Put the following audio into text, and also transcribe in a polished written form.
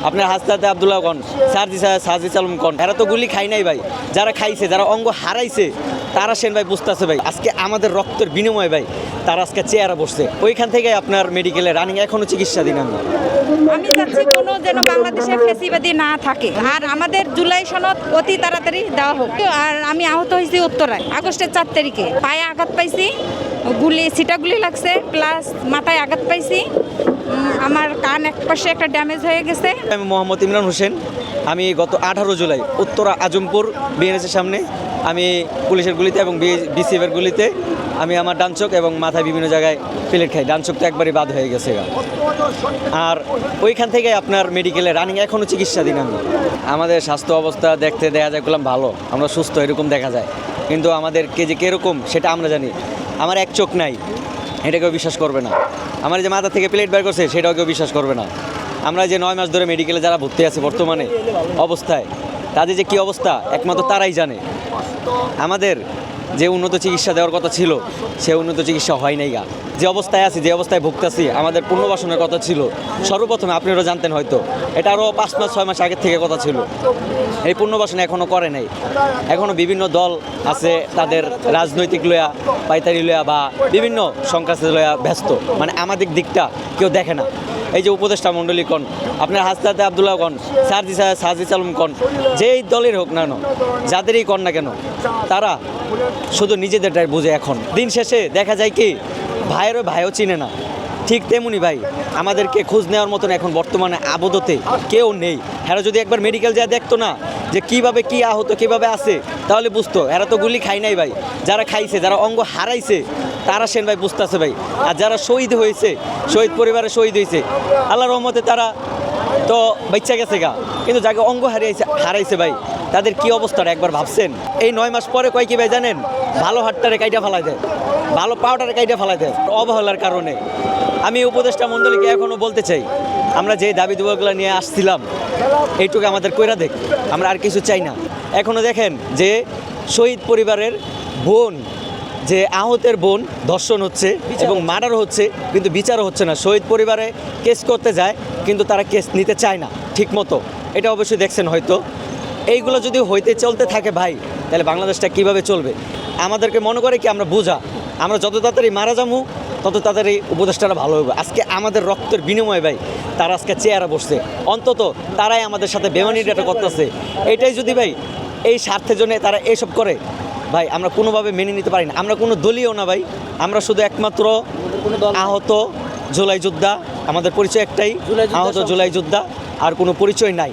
আপনার হাসনাতে আব্দুল্লাহ কন, সাজিদ আলম কন, এরা তো গুলি খাই নাই ভাই। যারা খাইছে, যারা অঙ্গ হারাইছে, তারা সেন ভাই বুঝতেছে ভাই। আজকে আমাদের রক্তের বিনিময়ে ভাই তারা আজকে চেয়ারে বসছে। ওইখান থেকে আপনার মেডিকেলে রানিং এখনো চিকিৎসাধীন। আমি চাচ্ছি কোনো যেন বাংলাদেশে ফ্যাসিবাদী না থাকে, আর আমাদের জুলাই সনদ অতি তাড়াতাড়ি দেওয়া হোক। আর আমি আহত হয়েছি উত্তরায় আগস্টের 4 তারিখে, পায়ে আঘাত পাইছি, সিটাগুলি লাগছে, প্লাস মাথায় আঘাত পাইছি, আমার কান এক পাশে একটা ড্যামেজ হয়ে গেছে। আমি মোহাম্মদ ইমরান হোসেন। আমি গত 18 জুলাই উত্তরা আজমপুর বিএনএসের সামনে আমি পুলিশের গুলিতে এবং বিসিএফের গুলিতে আমি আমার ডান চোখ এবং মাথায় বিভিন্ন জায়গায় প্লেট খাই। ডান চোখ তো একবারই বাদ হয়ে গেছে। আর ওইখান থেকে আপনার মেডিকেলে রানিং এখনও চিকিৎসাধীন। আমাদের স্বাস্থ্য অবস্থা দেখতে দেখা যায় করলাম ভালো, আমরা সুস্থ এরকম দেখা যায়, কিন্তু আমাদের যে কীরকম সেটা আমরা জানি। আমার এক চোখ নাই, এটা কেউ বিশ্বাস করবে না। আমার যে মাথা থেকে প্লেট বের করছে সেটাও কেউ বিশ্বাস করবে না। আমরা যে 9 মাস ধরে মেডিকেলে যারা ভর্তি আছে বর্তমানে অবস্থায়, তাদের যে কী অবস্থা একমাত্র তারাই জানে। আমাদের যে উন্নত চিকিৎসা দেওয়ার কথা ছিল সে উন্নত চিকিৎসা হয় নাই গা। যে অবস্থায় আছি, যে অবস্থায় ভুগতেছি, আমাদের পুনর্বাসনের কথা ছিল সর্বপ্রথমে। আপনারাও জানতেন হয়তো, এটা আরও 5 মাস 6 মাস আগের থেকে কথা ছিল। এই পুনর্বাসন এখনও করে নাই। এখনও বিভিন্ন দল আছে তাদের রাজনৈতিক লয়া, পাইতারি লয়া বা বিভিন্ন সংখ্যাসে লয়া ব্যস্ত। মানে আমাদের দিকটা কেউ দেখে না। এই যে উপদেষ্টা মণ্ডলী কন, আপনার হাসনাতে আব্দুল্লাহ কন, সাজিদ আলম কন, যেই দলের হোক না কেন, যাদেরই কন না কেন, তারা শুধু নিজেদেরটাই বোঝে। এখন দিন শেষে দেখা যায় কি ভাইয়েরও ভাইও চিনে না। ঠিক তেমনি ভাই আমাদেরকে খোঁজ নেওয়ার মতন এখন বর্তমানে আপাততে কেউ নেই। এরা যদি একবার মেডিকেল যা দেখতো না যে কীভাবে কী আহত কীভাবে আছে, তাহলে বুঝতো এরা তো গুলি খাই নাই ভাই। যারা খাইছে, যারা অঙ্গ হারাইছে, তারা সেন ভাই বুঝতেছে ভাই। আর যারা শহীদ হয়েছে, শহীদ পরিবারে শহীদ হয়েছে, আল্লাহর রহমতে তারা তো বাচ্চা গেছে গা, কিন্তু যাকে অঙ্গ হারাইছে ভাই, তাদের কি অবস্থাটা একবার ভাবছেন? এই 9 মাস পরে কয় কি ভাই জানেন? ভালো হাটটারে কাইটা ফেলাই দেয়, ভালো পাউডারে কাইটা ফেলাই দেয় অবহেলার কারণে। আমি উপদেষ্টা মণ্ডলীকে এখনও বলতে চাই, আমরা যে দাবি দেওয়াগুলো নিয়ে আসছিলাম এইটুকু আমাদের কইরা দেখ, আমরা আর কিছু চাই না। এখনও দেখেন যে শহীদ পরিবারের বোন, যে আহতের বোন ধর্ষণ হচ্ছে এবং মার্ডার হচ্ছে, কিন্তু বিচারও হচ্ছে না। শহীদ পরিবারে কেস করতে যায় কিন্তু তারা কেস নিতে চায় না ঠিক মতো। এটা অবশ্যই দেখছেন হয়তো। এইগুলো যদি হইতে চলতে থাকে ভাই, তাহলে বাংলাদেশটা কিভাবে চলবে? আমাদেরকে মনে করে কি আমরা বোঝা, আমরা যত তাড়াতাড়ি মারা যাবো তত তাড়াতাড়ি উপদেষ্টারা ভালো হবে। আজকে আমাদের রক্তের বিনিময়ে ভাই তারা আজকে চেয়ারে বসছে, অন্তত তারাই আমাদের সাথে বেমানিটা করতেছে। এটাই যদি ভাই এই স্বার্থের জন্য তারা এইসব করে ভাই, আমরা কোনোভাবে মেনে নিতে পারি না। আমরা কোনো দলীয় না ভাই, আমরা শুধু একমাত্র আহত জুলাই যোদ্ধা। আমাদের পরিচয় একটাই, আহত জুলাই যোদ্ধা, আর কোনো পরিচয় নাই।